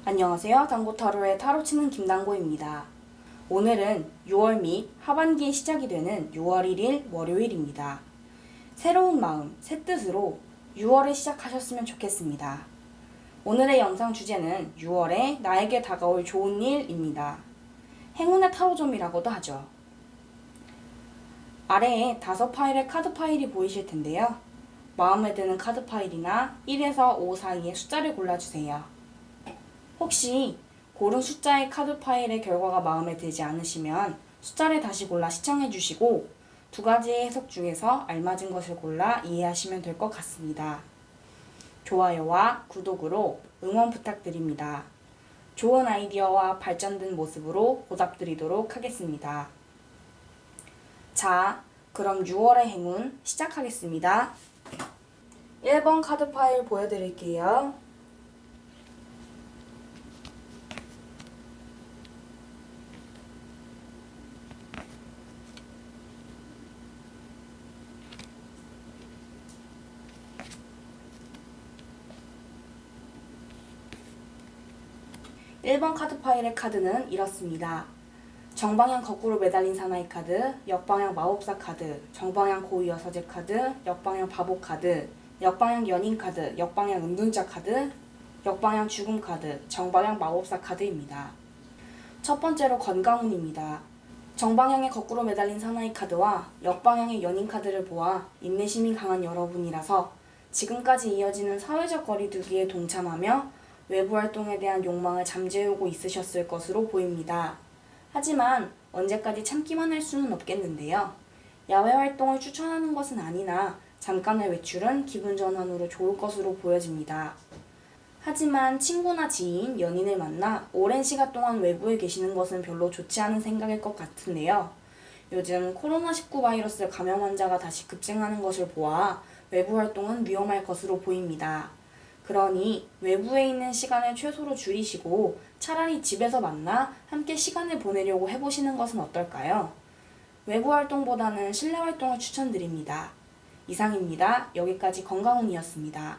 안녕하세요. 당고타로의 타로치는 김당고입니다. 오늘은 6월 및 하반기에 시작이 되는 6월 1일 월요일입니다. 새로운 마음, 새 뜻으로 6월을 시작하셨으면 좋겠습니다. 오늘의 영상 주제는 6월에 나에게 다가올 좋은 일입니다. 행운의 타로점이라고도 하죠. 아래에 5파일의 카드 파일이 보이실 텐데요. 마음에 드는 카드 파일이나 1에서 5 사이의 숫자를 골라주세요. 혹시 고른 숫자의 카드 파일의 결과가 마음에 들지 않으시면 숫자를 다시 골라 시청해주시고 두 가지의 해석 중에서 알맞은 것을 골라 이해하시면 될 것 같습니다. 좋아요와 구독으로 응원 부탁드립니다. 좋은 아이디어와 발전된 모습으로 보답드리도록 하겠습니다. 자, 그럼 6월의 행운 시작하겠습니다. 1번 카드 파일 보여드릴게요. 1번 카드 파일의 카드는 이렇습니다. 정방향 거꾸로 매달린 사나이 카드, 역방향 마법사 카드, 정방향 고위 여사제 카드, 역방향 바보 카드, 역방향 연인 카드, 역방향 은둔자 카드, 역방향 죽음 카드, 정방향 마법사 카드입니다. 첫 번째로 건강운입니다. 정방향에 거꾸로 매달린 사나이 카드와 역방향의 연인 카드를 보아 인내심이 강한 여러분이라서 지금까지 이어지는 사회적 거리두기에 동참하며 외부 활동에 대한 욕망을 잠재우고 있으셨을 것으로 보입니다. 하지만 언제까지 참기만 할 수는 없겠는데요. 야외 활동을 추천하는 것은 아니나 잠깐의 외출은 기분 전환으로 좋을 것으로 보여집니다. 하지만 친구나 지인, 연인을 만나 오랜 시간 동안 외부에 계시는 것은 별로 좋지 않은 생각일 것 같은데요. 요즘 코로나19 바이러스 감염 환자가 다시 급증하는 것을 보아 외부 활동은 위험할 것으로 보입니다. 그러니 외부에 있는 시간을 최소로 줄이시고 차라리 집에서 만나 함께 시간을 보내려고 해보시는 것은 어떨까요? 외부 활동보다는 실내 활동을 추천드립니다. 이상입니다. 여기까지 건강운이었습니다.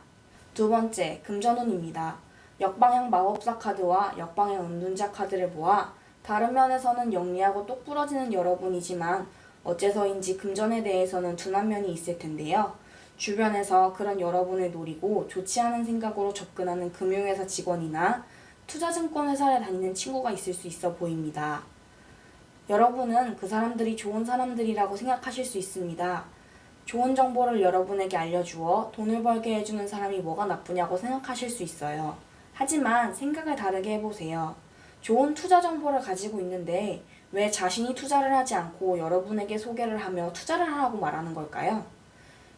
두 번째, 금전운입니다. 역방향 마법사 카드와 역방향 은둔자 카드를 보아 다른 면에서는 영리하고 똑부러지는 여러분이지만 어째서인지 금전에 대해서는 둔한 면이 있을 텐데요. 주변에서 그런 여러분을 노리고 좋지 않은 생각으로 접근하는 금융회사 직원이나 투자증권 회사에 다니는 친구가 있을 수 있어 보입니다. 여러분은 그 사람들이 좋은 사람들이라고 생각하실 수 있습니다. 좋은 정보를 여러분에게 알려주어 돈을 벌게 해주는 사람이 뭐가 나쁘냐고 생각하실 수 있어요. 하지만 생각을 다르게 해보세요. 좋은 투자 정보를 가지고 있는데 왜 자신이 투자를 하지 않고 여러분에게 소개를 하며 투자를 하라고 말하는 걸까요?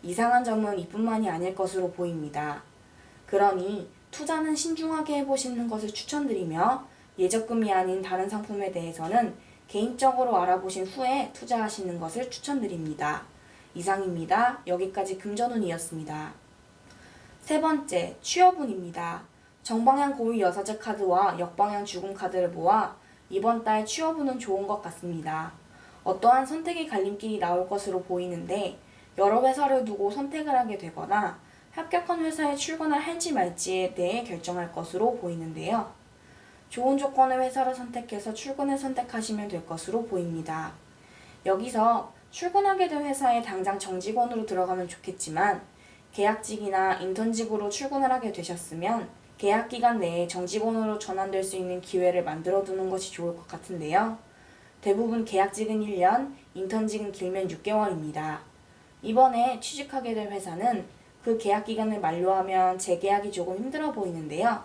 이상한 점은 이뿐만이 아닐 것으로 보입니다. 그러니 투자는 신중하게 해보시는 것을 추천드리며 예적금이 아닌 다른 상품에 대해서는 개인적으로 알아보신 후에 투자하시는 것을 추천드립니다. 이상입니다. 여기까지 금전운이었습니다. 세 번째, 취업운입니다. 정방향 고위 여사제 카드와 역방향 죽음 카드를 보아 이번 달 취업운은 좋은 것 같습니다. 어떠한 선택의 갈림길이 나올 것으로 보이는데 여러 회사를 두고 선택을 하게 되거나 합격한 회사에 출근을 할지 말지에 대해 결정할 것으로 보이는데요. 좋은 조건의 회사를 선택해서 출근을 선택하시면 될 것으로 보입니다. 여기서 출근하게 된 회사에 당장 정직원으로 들어가면 좋겠지만 계약직이나 인턴직으로 출근을 하게 되셨으면 계약 기간 내에 정직원으로 전환될 수 있는 기회를 만들어 두는 것이 좋을 것 같은데요. 대부분 계약직은 1년, 인턴직은 길면 6개월입니다. 이번에 취직하게 될 회사는 그 계약 기간을 만료하면 재계약이 조금 힘들어 보이는데요.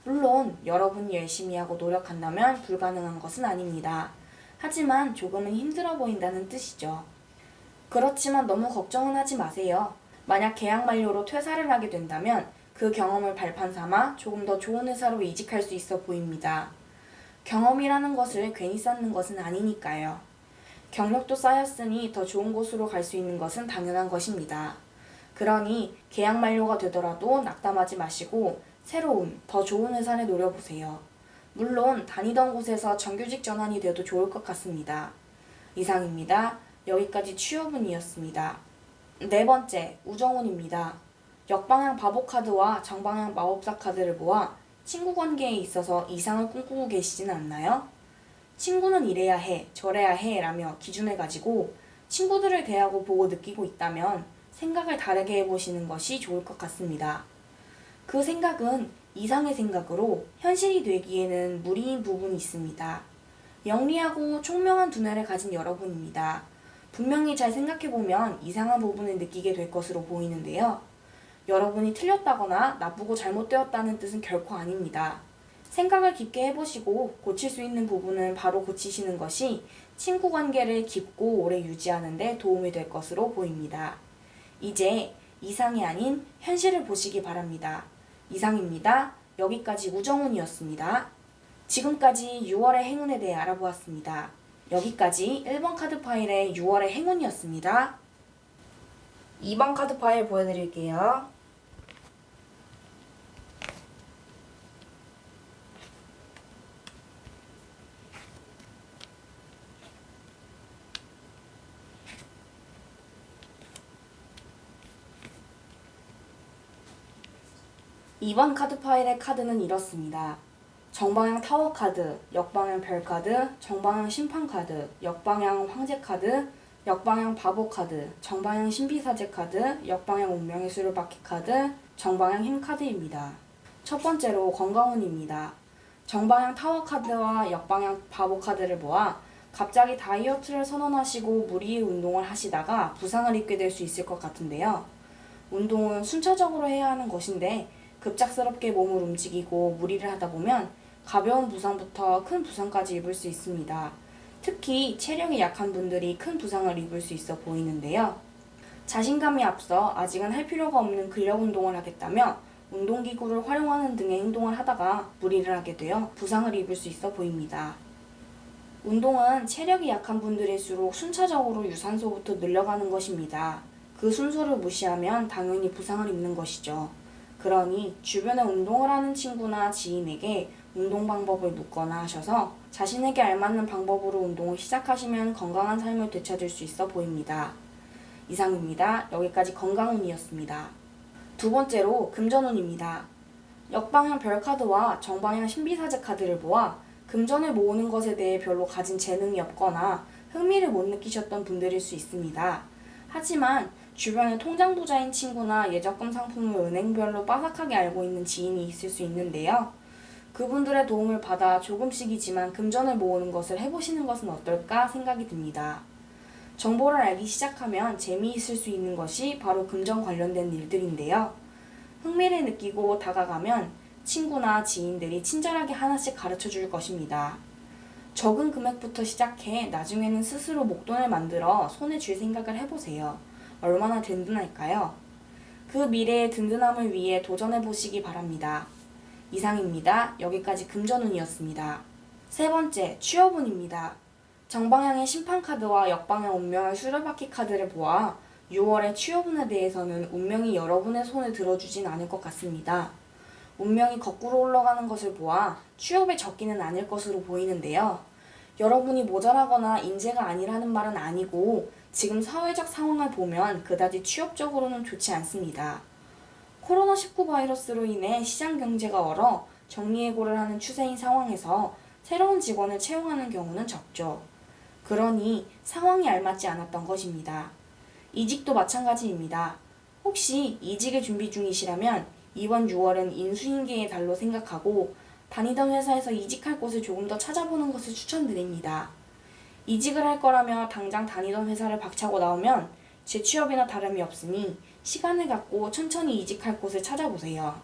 물론 여러분이 열심히 하고 노력한다면 불가능한 것은 아닙니다. 하지만 조금은 힘들어 보인다는 뜻이죠. 그렇지만 너무 걱정은 하지 마세요. 만약 계약 만료로 퇴사를 하게 된다면 그 경험을 발판 삼아 조금 더 좋은 회사로 이직할 수 있어 보입니다. 경험이라는 것을 괜히 쌓는 것은 아니니까요. 경력도 쌓였으니 더 좋은 곳으로 갈 수 있는 것은 당연한 것입니다. 그러니 계약 만료가 되더라도 낙담하지 마시고 새로운, 더 좋은 회사를 노려보세요. 물론 다니던 곳에서 정규직 전환이 돼도 좋을 것 같습니다. 이상입니다. 여기까지 취업운이었습니다. 네 번째, 우정운입니다. 역방향 바보 카드와 정방향 마법사 카드를 보아 친구 관계에 있어서 이상을 꿈꾸고 계시지는 않나요? 친구는 이래야 해, 저래야 해 라며 기준을 가지고 친구들을 대하고 보고 느끼고 있다면 생각을 다르게 해보시는 것이 좋을 것 같습니다. 그 생각은 이상의 생각으로 현실이 되기에는 무리인 부분이 있습니다. 영리하고 총명한 두뇌를 가진 여러분입니다. 분명히 잘 생각해보면 이상한 부분을 느끼게 될 것으로 보이는데요. 여러분이 틀렸다거나 나쁘고 잘못되었다는 뜻은 결코 아닙니다. 생각을 깊게 해보시고 고칠 수 있는 부분은 바로 고치시는 것이 친구 관계를 깊고 오래 유지하는 데 도움이 될 것으로 보입니다. 이제 이상이 아닌 현실을 보시기 바랍니다. 이상입니다. 여기까지 우정훈이었습니다. 지금까지 6월의 행운에 대해 알아보았습니다. 여기까지 1번 카드 파일의 6월의 행운이었습니다. 2번 카드 파일 보여드릴게요. 이번 카드 파일의 카드는 이렇습니다. 정방향 타워 카드, 역방향 별 카드, 정방향 심판 카드, 역방향 황제 카드, 역방향 바보 카드, 정방향 신비사제 카드, 역방향 운명의 수레바퀴 카드, 정방향 힘 카드입니다. 첫 번째로 건강운입니다. 정방향 타워 카드와 역방향 바보 카드를 보아 갑자기 다이어트를 선언하시고 무리의 운동을 하시다가 부상을 입게 될 수 있을 것 같은데요. 운동은 순차적으로 해야 하는 것인데 급작스럽게 몸을 움직이고 무리를 하다 보면 가벼운 부상부터 큰 부상까지 입을 수 있습니다. 특히 체력이 약한 분들이 큰 부상을 입을 수 있어 보이는데요. 자신감이 앞서 아직은 할 필요가 없는 근력 운동을 하겠다며 운동기구를 활용하는 등의 행동을 하다가 무리를 하게 되어 부상을 입을 수 있어 보입니다. 운동은 체력이 약한 분들일수록 순차적으로 유산소부터 늘려가는 것입니다. 그 순서를 무시하면 당연히 부상을 입는 것이죠. 그러니 주변에 운동을 하는 친구나 지인에게 운동 방법을 묻거나 하셔서 자신에게 알맞는 방법으로 운동을 시작하시면 건강한 삶을 되찾을 수 있어 보입니다. 이상입니다. 여기까지 건강운이었습니다. 두 번째로 금전운입니다. 역방향 별카드와 정방향 신비사제 카드를 보아 금전을 모으는 것에 대해 별로 가진 재능이 없거나 흥미를 못 느끼셨던 분들일 수 있습니다. 하지만 주변에 통장 부자인 친구나 예적금 상품을 은행별로 빠삭하게 알고 있는 지인이 있을 수 있는데요. 그분들의 도움을 받아 조금씩이지만 금전을 모으는 것을 해보시는 것은 어떨까 생각이 듭니다. 정보를 알기 시작하면 재미있을 수 있는 것이 바로 금전 관련된 일들인데요. 흥미를 느끼고 다가가면 친구나 지인들이 친절하게 하나씩 가르쳐 줄 것입니다. 적은 금액부터 시작해 나중에는 스스로 목돈을 만들어 손에 쥘 생각을 해보세요. 얼마나 든든할까요? 그 미래의 든든함을 위해 도전해보시기 바랍니다. 이상입니다. 여기까지 금전운이었습니다. 세 번째, 취업운입니다. 정방향의 심판카드와 역방향 운명의 수레바퀴 카드를 보아 6월의 취업운에 대해서는 운명이 여러분의 손을 들어주진 않을 것 같습니다. 운명이 거꾸로 올라가는 것을 보아 취업에 적기는 않을 것으로 보이는데요. 여러분이 모자라거나 인재가 아니라는 말은 아니고 지금 사회적 상황을 보면 그다지 취업적으로는 좋지 않습니다. 코로나19 바이러스로 인해 시장 경제가 얼어 정리해고를 하는 추세인 상황에서 새로운 직원을 채용하는 경우는 적죠. 그러니 상황이 알맞지 않았던 것입니다. 이직도 마찬가지입니다. 혹시 이직을 준비 중이시라면 이번 6월은 인수인계의 달로 생각하고 다니던 회사에서 이직할 곳을 조금 더 찾아보는 것을 추천드립니다. 이직을 할 거라며 당장 다니던 회사를 박차고 나오면 재취업이나 다름이 없으니 시간을 갖고 천천히 이직할 곳을 찾아보세요.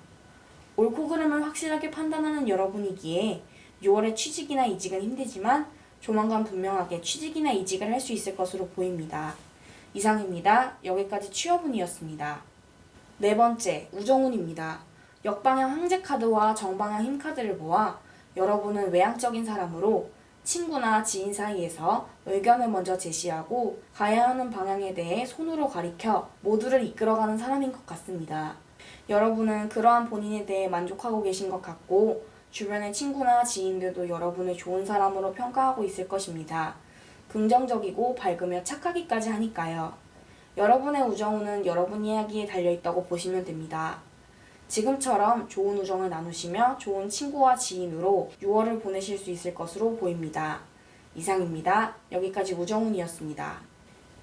옳고 그름을 확실하게 판단하는 여러분이기에 6월에 취직이나 이직은 힘들지만 조만간 분명하게 취직이나 이직을 할 수 있을 것으로 보입니다. 이상입니다. 여기까지 취업운이었습니다. 네 번째, 우정운입니다. 역방향 황제카드와 정방향 힘카드를 보아 여러분은 외향적인 사람으로 친구나 지인 사이에서 의견을 먼저 제시하고 가야 하는 방향에 대해 손으로 가리켜 모두를 이끌어가는 사람인 것 같습니다. 여러분은 그러한 본인에 대해 만족하고 계신 것 같고 주변의 친구나 지인들도 여러분을 좋은 사람으로 평가하고 있을 것입니다. 긍정적이고 밝으며 착하기까지 하니까요. 여러분의 우정운은 여러분 이야기에 달려있다고 보시면 됩니다. 지금처럼 좋은 우정을 나누시며 좋은 친구와 지인으로 6월을 보내실 수 있을 것으로 보입니다. 이상입니다. 여기까지 우정운이었습니다.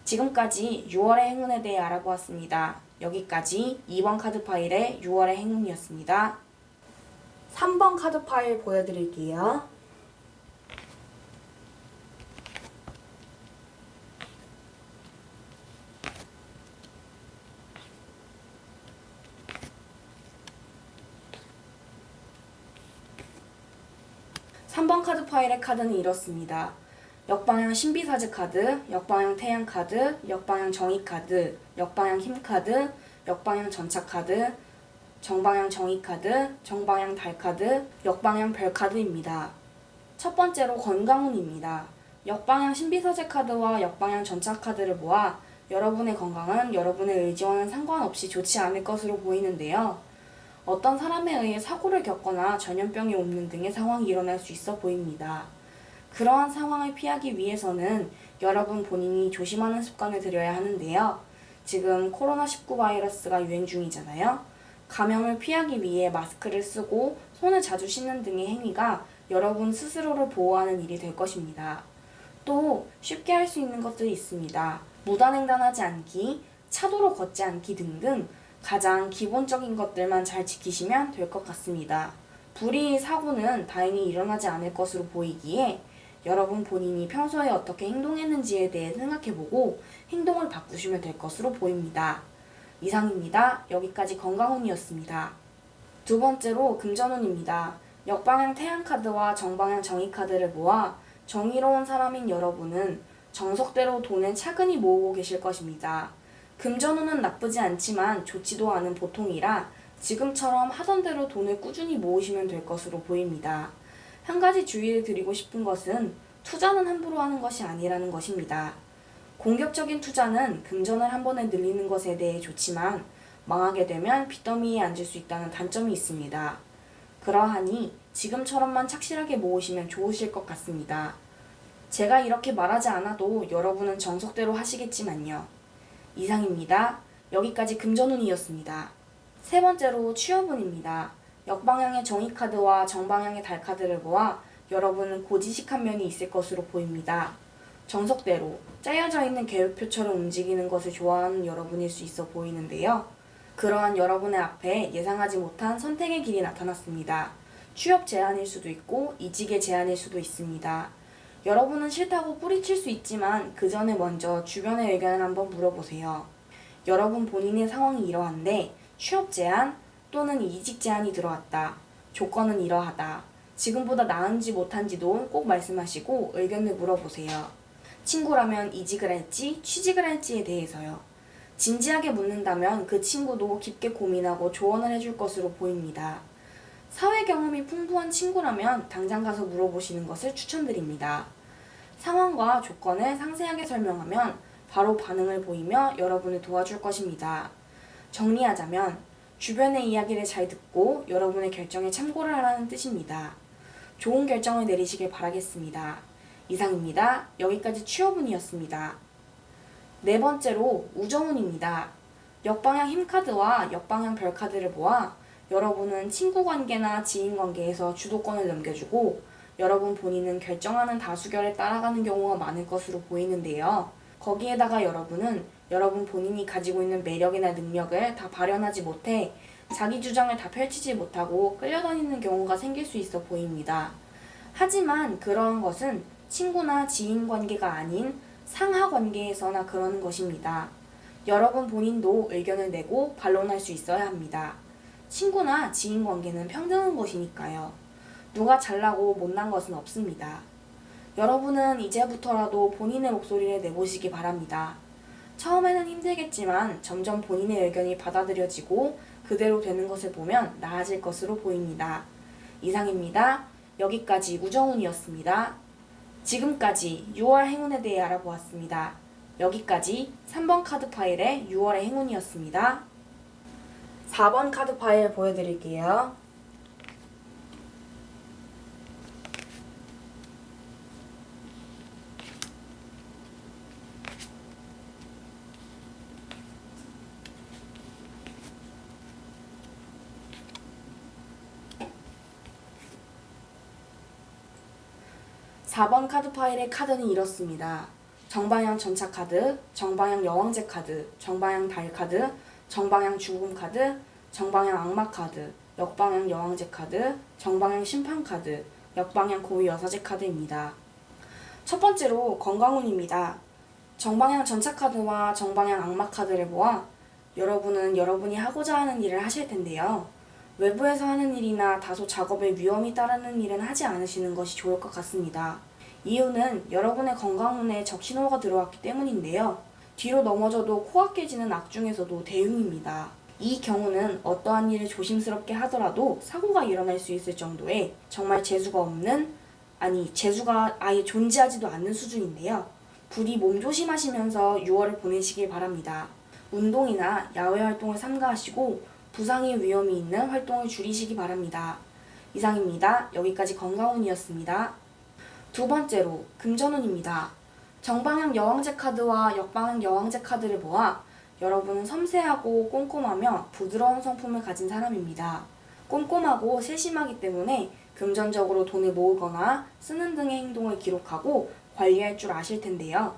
지금까지 6월의 행운에 대해 알아보았습니다. 여기까지 2번 카드 파일의 6월의 행운이었습니다. 3번 카드 파일 보여드릴게요. 삼 번 카드 파일의 카드는 이렇습니다. 역방향 신비사즈 카드, 역방향 태양 카드, 역방향 정의 카드, 역방향 힘 카드, 역방향 전차 카드, 정방향 정의 카드, 정방향 달 카드, 역방향 별 카드입니다. 첫 번째로 건강운입니다. 역방향 신비사제 카드와 역방향 전차 카드를 모아 여러분의 건강은 여러분의 의지와는 상관없이 좋지 않을 것으로 보이는데요. 어떤 사람에 의해 사고를 겪거나 전염병이 옮는 등의 상황이 일어날 수 있어 보입니다. 그러한 상황을 피하기 위해서는 여러분 본인이 조심하는 습관을 들여야 하는데요. 지금 코로나19 바이러스가 유행 중이잖아요. 감염을 피하기 위해 마스크를 쓰고 손을 자주 씻는 등의 행위가 여러분 스스로를 보호하는 일이 될 것입니다. 또 쉽게 할 수 있는 것들이 있습니다. 무단횡단하지 않기, 차도로 걷지 않기 등등 가장 기본적인 것들만 잘 지키시면 될 것 같습니다. 불의 사고는 다행히 일어나지 않을 것으로 보이기에 여러분 본인이 평소에 어떻게 행동했는지에 대해 생각해보고 행동을 바꾸시면 될 것으로 보입니다. 이상입니다. 여기까지 건강운이었습니다. 두 번째로 금전운입니다. 역방향 태양카드와 정방향 정의카드를 모아 정의로운 사람인 여러분은 정석대로 돈을 차근히 모으고 계실 것입니다. 금전운은 나쁘지 않지만 좋지도 않은 보통이라 지금처럼 하던 대로 돈을 꾸준히 모으시면 될 것으로 보입니다. 한 가지 주의를 드리고 싶은 것은 투자는 함부로 하는 것이 아니라는 것입니다. 공격적인 투자는 금전을 한 번에 늘리는 것에 대해 좋지만 망하게 되면 빚더미에 앉을 수 있다는 단점이 있습니다. 그러하니 지금처럼만 착실하게 모으시면 좋으실 것 같습니다. 제가 이렇게 말하지 않아도 여러분은 정석대로 하시겠지만요. 이상입니다. 여기까지 금전운이었습니다. 세 번째로 취업운입니다. 역방향의 정의카드와 정방향의 달카드를 모아 여러분은 고지식한 면이 있을 것으로 보입니다. 정석대로 짜여져 있는 계획표처럼 움직이는 것을 좋아하는 여러분일 수 있어 보이는데요. 그러한 여러분의 앞에 예상하지 못한 선택의 길이 나타났습니다. 취업 제한일 수도 있고 이직의 제한일 수도 있습니다. 여러분은 싫다고 뿌리칠 수 있지만 그 전에 먼저 주변의 의견을 한번 물어보세요. 여러분 본인의 상황이 이러한데 취업 제한 또는 이직 제한이 들어왔다. 조건은 이러하다. 지금보다 나은지 못한지도 꼭 말씀하시고 의견을 물어보세요. 친구라면 이직을 할지 취직을 할지에 대해서요. 진지하게 묻는다면 그 친구도 깊게 고민하고 조언을 해줄 것으로 보입니다. 사회 경험이 풍부한 친구라면 당장 가서 물어보시는 것을 추천드립니다. 상황과 조건을 상세하게 설명하면 바로 반응을 보이며 여러분을 도와줄 것입니다. 정리하자면 주변의 이야기를 잘 듣고 여러분의 결정에 참고를 하라는 뜻입니다. 좋은 결정을 내리시길 바라겠습니다. 이상입니다. 여기까지 취업운이었습니다. 네 번째로 우정운입니다. 역방향 힘카드와 역방향 별카드를 모아 여러분은 친구관계나 지인관계에서 주도권을 넘겨주고 여러분 본인은 결정하는 다수결에 따라가는 경우가 많을 것으로 보이는데요. 거기에다가 여러분은 여러분 본인이 가지고 있는 매력이나 능력을 다 발현하지 못해 자기 주장을 다 펼치지 못하고 끌려다니는 경우가 생길 수 있어 보입니다. 하지만 그러한 것은 친구나 지인 관계가 아닌 상하 관계에서나 그러는 것입니다. 여러분 본인도 의견을 내고 반론할 수 있어야 합니다. 친구나 지인 관계는 평등한 것이니까요. 누가 잘나고 못난 것은 없습니다. 여러분은 이제부터라도 본인의 목소리를 내보시기 바랍니다. 처음에는 힘들겠지만 점점 본인의 의견이 받아들여지고 그대로 되는 것을 보면 나아질 것으로 보입니다. 이상입니다. 여기까지 우정운이었습니다. 지금까지 6월 행운에 대해 알아보았습니다. 여기까지 3번 카드 파일의 6월의 행운이었습니다. 4번 카드 파일 보여드릴게요. 4번 카드 파일의 카드는 이렇습니다. 정방향 전차 카드, 정방향 여왕제 카드, 정방향 달 카드, 정방향 죽음 카드, 정방향 악마 카드, 역방향 여왕제 카드, 정방향 심판 카드, 역방향 고위 여사제 카드입니다. 첫 번째로 건강운입니다. 정방향 전차 카드와 정방향 악마 카드를 보아 여러분은 여러분이 하고자 하는 일을 하실 텐데요. 외부에서 하는 일이나 다소 작업에 위험이 따르는 일은 하지 않으시는 것이 좋을 것 같습니다. 이유는 여러분의 건강운에 적신호가 들어왔기 때문인데요. 뒤로 넘어져도 코가 깨지는 악 중에서도 대흉입니다. 이 경우는 어떠한 일을 조심스럽게 하더라도 사고가 일어날 수 있을 정도의 정말 재수가 아예 존재하지도 않는 수준인데요. 부디 몸조심하시면서 6월을 보내시길 바랍니다. 운동이나 야외 활동을 삼가하시고 부상의 위험이 있는 활동을 줄이시기 바랍니다. 이상입니다. 여기까지 건강운이었습니다. 두 번째로 금전운입니다. 정방향 여왕제 카드와 역방향 여왕제 카드를 보아 여러분은 섬세하고 꼼꼼하며 부드러운 성품을 가진 사람입니다. 꼼꼼하고 세심하기 때문에 금전적으로 돈을 모으거나 쓰는 등의 행동을 기록하고 관리할 줄 아실 텐데요.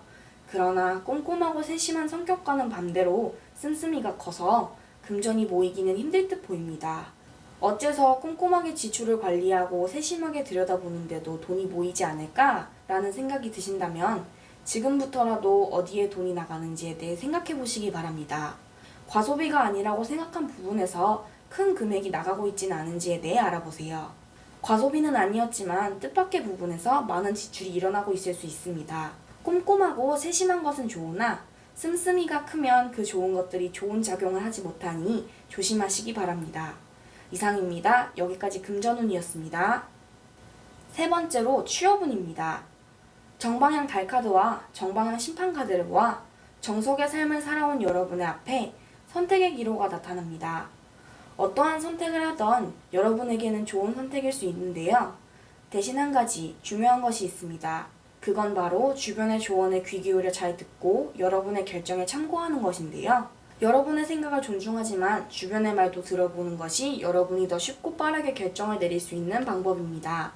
그러나 꼼꼼하고 세심한 성격과는 반대로 씀씀이가 커서 금전이 모이기는 힘들 듯 보입니다. 어째서 꼼꼼하게 지출을 관리하고 세심하게 들여다보는데도 돈이 모이지 않을까라는 생각이 드신다면 지금부터라도 어디에 돈이 나가는지에 대해 생각해 보시기 바랍니다. 과소비가 아니라고 생각한 부분에서 큰 금액이 나가고 있지는 않은지에 대해 알아보세요. 과소비는 아니었지만 뜻밖의 부분에서 많은 지출이 일어나고 있을 수 있습니다. 꼼꼼하고 세심한 것은 좋으나 씀씀이가 크면 그 좋은 것들이 좋은 작용을 하지 못하니 조심하시기 바랍니다. 이상입니다. 여기까지 금전운이었습니다. 세 번째로 취업운입니다. 정방향 달 카드와 정방향 심판 카드를 보아 정석의 삶을 살아온 여러분의 앞에 선택의 기로가 나타납니다. 어떠한 선택을 하던 여러분에게는 좋은 선택일 수 있는데요. 대신 한 가지 중요한 것이 있습니다. 그건 바로 주변의 조언에 귀 기울여 잘 듣고 여러분의 결정에 참고하는 것인데요. 여러분의 생각을 존중하지만 주변의 말도 들어보는 것이 여러분이 더 쉽고 빠르게 결정을 내릴 수 있는 방법입니다.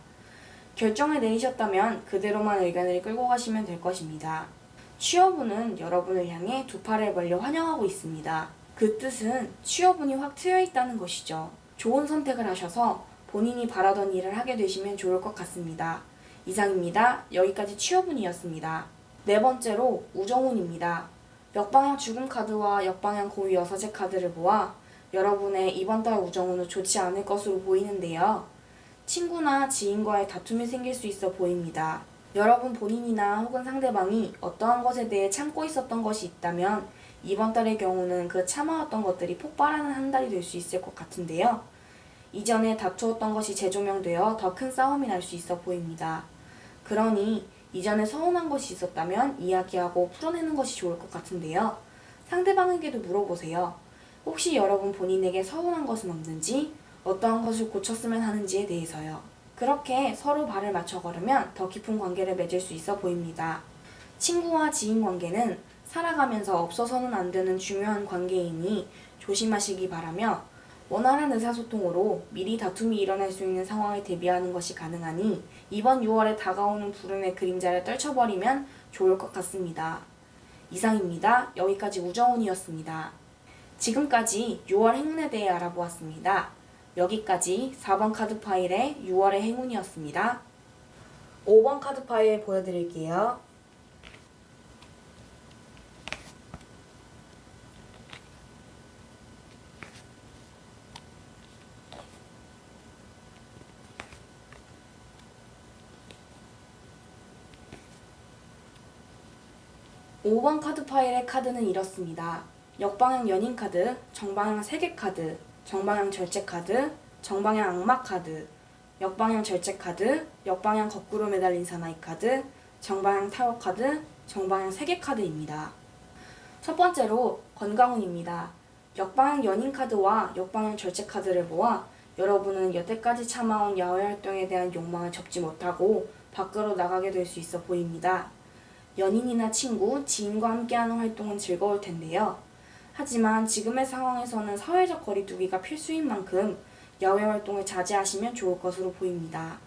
결정을 내리셨다면 그대로만 의견을 끌고 가시면 될 것입니다. 취업운은 여러분을 향해 두 팔을 벌려 환영하고 있습니다. 그 뜻은 취업운이 확 트여 있다는 것이죠. 좋은 선택을 하셔서 본인이 바라던 일을 하게 되시면 좋을 것 같습니다. 이상입니다. 여기까지 취업운이었습니다. 네 번째로 우정운입니다. 역방향 죽음 카드와 역방향 고위 여사제 카드를 보아 여러분의 이번 달 우정운은 좋지 않을 것으로 보이는데요. 친구나 지인과의 다툼이 생길 수 있어 보입니다. 여러분 본인이나 혹은 상대방이 어떠한 것에 대해 참고 있었던 것이 있다면 이번 달의 경우는 그 참아왔던 것들이 폭발하는 한 달이 될 수 있을 것 같은데요. 이전에 다투었던 것이 재조명되어 더 큰 싸움이 날 수 있어 보입니다. 그러니 이전에 서운한 것이 있었다면 이야기하고 풀어내는 것이 좋을 것 같은데요. 상대방에게도 물어보세요. 혹시 여러분 본인에게 서운한 것은 없는지, 어떠한 것을 고쳤으면 하는지에 대해서요. 그렇게 서로 발을 맞춰 걸으면 더 깊은 관계를 맺을 수 있어 보입니다. 친구와 지인 관계는 살아가면서 없어서는 안 되는 중요한 관계이니 조심하시기 바라며 원활한 의사소통으로 미리 다툼이 일어날 수 있는 상황을 대비하는 것이 가능하니 이번 6월에 다가오는 불운의 그림자를 떨쳐버리면 좋을 것 같습니다. 이상입니다. 여기까지 우정운이었습니다. 지금까지 6월 행운에 대해 알아보았습니다. 여기까지 4번 카드 파일의 6월의 행운이었습니다. 5번 카드 파일 보여드릴게요. (5번) 카드 파일의 카드는 이렇습니다. 역방향 연인 카드, 정방향 세계 카드, 정방향 절제 카드, 정방향 악마 카드, 역방향 절제 카드, 역방향 거꾸로 매달린 사나이 카드, 정방향 타워 카드, 정방향 세계 카드입니다. 첫 번째로 건강운입니다. 역방향 연인 카드와 역방향 절제 카드를 보아 여러분은 여태까지 참아온 야외 활동에 대한 욕망을 접지 못하고 밖으로 나가게 될 수 있어 보입니다. 연인이나 친구, 지인과 함께하는 활동은 즐거울 텐데요. 하지만 지금의 상황에서는 사회적 거리두기가 필수인 만큼 야외 활동을 자제하시면 좋을 것으로 보입니다.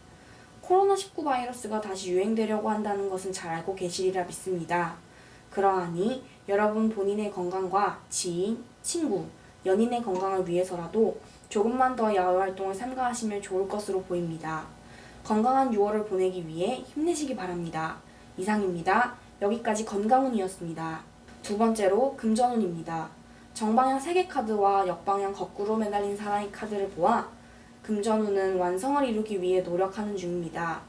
코로나19 바이러스가 다시 유행되려고 한다는 것은 잘 알고 계시리라 믿습니다. 그러하니 여러분 본인의 건강과 지인, 친구, 연인의 건강을 위해서라도 조금만 더 야외 활동을 삼가하시면 좋을 것으로 보입니다. 건강한 6월을 보내기 위해 힘내시기 바랍니다. 이상입니다. 여기까지 건강운이었습니다. 두 번째로 금전운입니다. 정방향 3개 카드와 역방향 거꾸로 매달린 사나이 카드를 보아 금전운은 완성을 이루기 위해 노력하는 중입니다.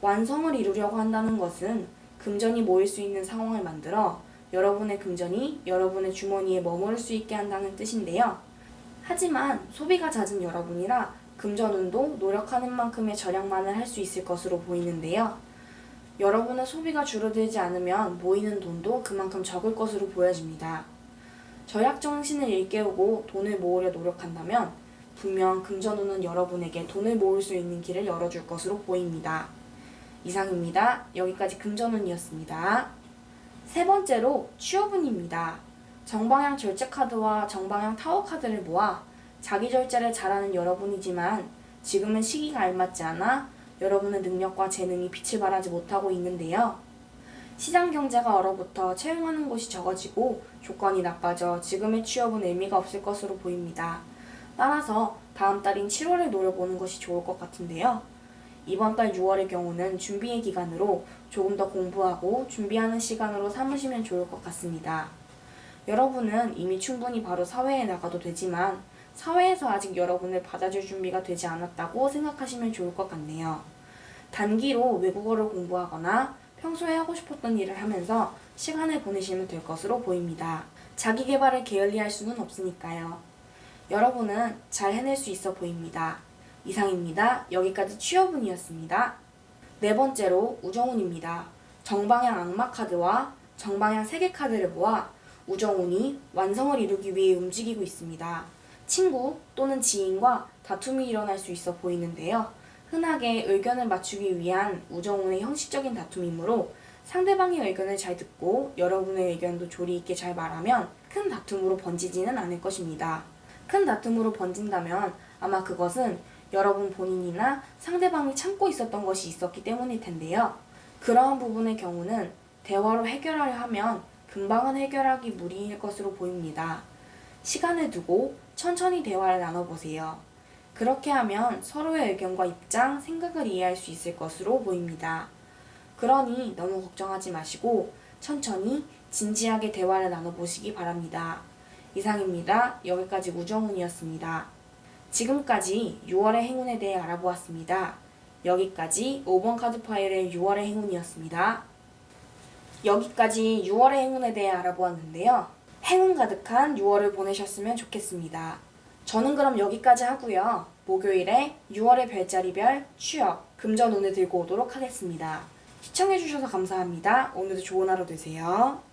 완성을 이루려고 한다는 것은 금전이 모일 수 있는 상황을 만들어 여러분의 금전이 여러분의 주머니에 머무를 수 있게 한다는 뜻인데요. 하지만 소비가 잦은 여러분이라 금전운도 노력하는 만큼의 절약만을 할 수 있을 것으로 보이는데요. 여러분의 소비가 줄어들지 않으면 모이는 돈도 그만큼 적을 것으로 보여집니다. 절약 정신을 일깨우고 돈을 모으려 노력한다면 분명 금전운은 여러분에게 돈을 모을 수 있는 길을 열어줄 것으로 보입니다. 이상입니다. 여기까지 금전운이었습니다. 세 번째로 취업운입니다. 정방향 절제 카드와 정방향 타워 카드를 모아 자기 절제를 잘하는 여러분이지만 지금은 시기가 알맞지 않아 여러분의 능력과 재능이 빛을 발하지 못하고 있는데요. 시장 경제가 얼어붙어 채용하는 곳이 적어지고 조건이 나빠져 지금의 취업은 의미가 없을 것으로 보입니다. 따라서 다음 달인 7월을 노려보는 것이 좋을 것 같은데요. 이번 달 6월의 경우는 준비의 기간으로 조금 더 공부하고 준비하는 시간으로 삼으시면 좋을 것 같습니다. 여러분은 이미 충분히 바로 사회에 나가도 되지만 사회에서 아직 여러분을 받아줄 준비가 되지 않았다고 생각하시면 좋을 것 같네요. 단기로 외국어를 공부하거나 평소에 하고 싶었던 일을 하면서 시간을 보내시면 될 것으로 보입니다. 자기 개발을 게을리할 수는 없으니까요. 여러분은 잘 해낼 수 있어 보입니다. 이상입니다. 여기까지 취업운이었습니다. 네 번째로 우정운입니다. 정방향 악마 카드와 정방향 3개 카드를 모아 우정운이 완성을 이루기 위해 움직이고 있습니다. 친구 또는 지인과 다툼이 일어날 수 있어 보이는데요. 흔하게 의견을 맞추기 위한 우정운의 형식적인 다툼이므로 상대방의 의견을 잘 듣고 여러분의 의견도 조리 있게 잘 말하면 큰 다툼으로 번지지는 않을 것입니다. 큰 다툼으로 번진다면 아마 그것은 여러분 본인이나 상대방이 참고 있었던 것이 있었기 때문일 텐데요. 그러한 부분의 경우는 대화로 해결하려 하면 금방은 해결하기 무리일 것으로 보입니다. 시간을 두고 천천히 대화를 나눠보세요. 그렇게 하면 서로의 의견과 입장, 생각을 이해할 수 있을 것으로 보입니다. 그러니 너무 걱정하지 마시고 천천히 진지하게 대화를 나눠보시기 바랍니다. 이상입니다. 여기까지 우정운이었습니다. 지금까지 6월의 행운에 대해 알아보았습니다. 여기까지 5번 카드 파일의 6월의 행운이었습니다. 여기까지 6월의 행운에 대해 알아보았는데요. 행운 가득한 6월을 보내셨으면 좋겠습니다. 저는 그럼 여기까지 하고요. 목요일에 6월의 별자리별 취업, 금전운을 들고 오도록 하겠습니다. 시청해주셔서 감사합니다. 오늘도 좋은 하루 되세요.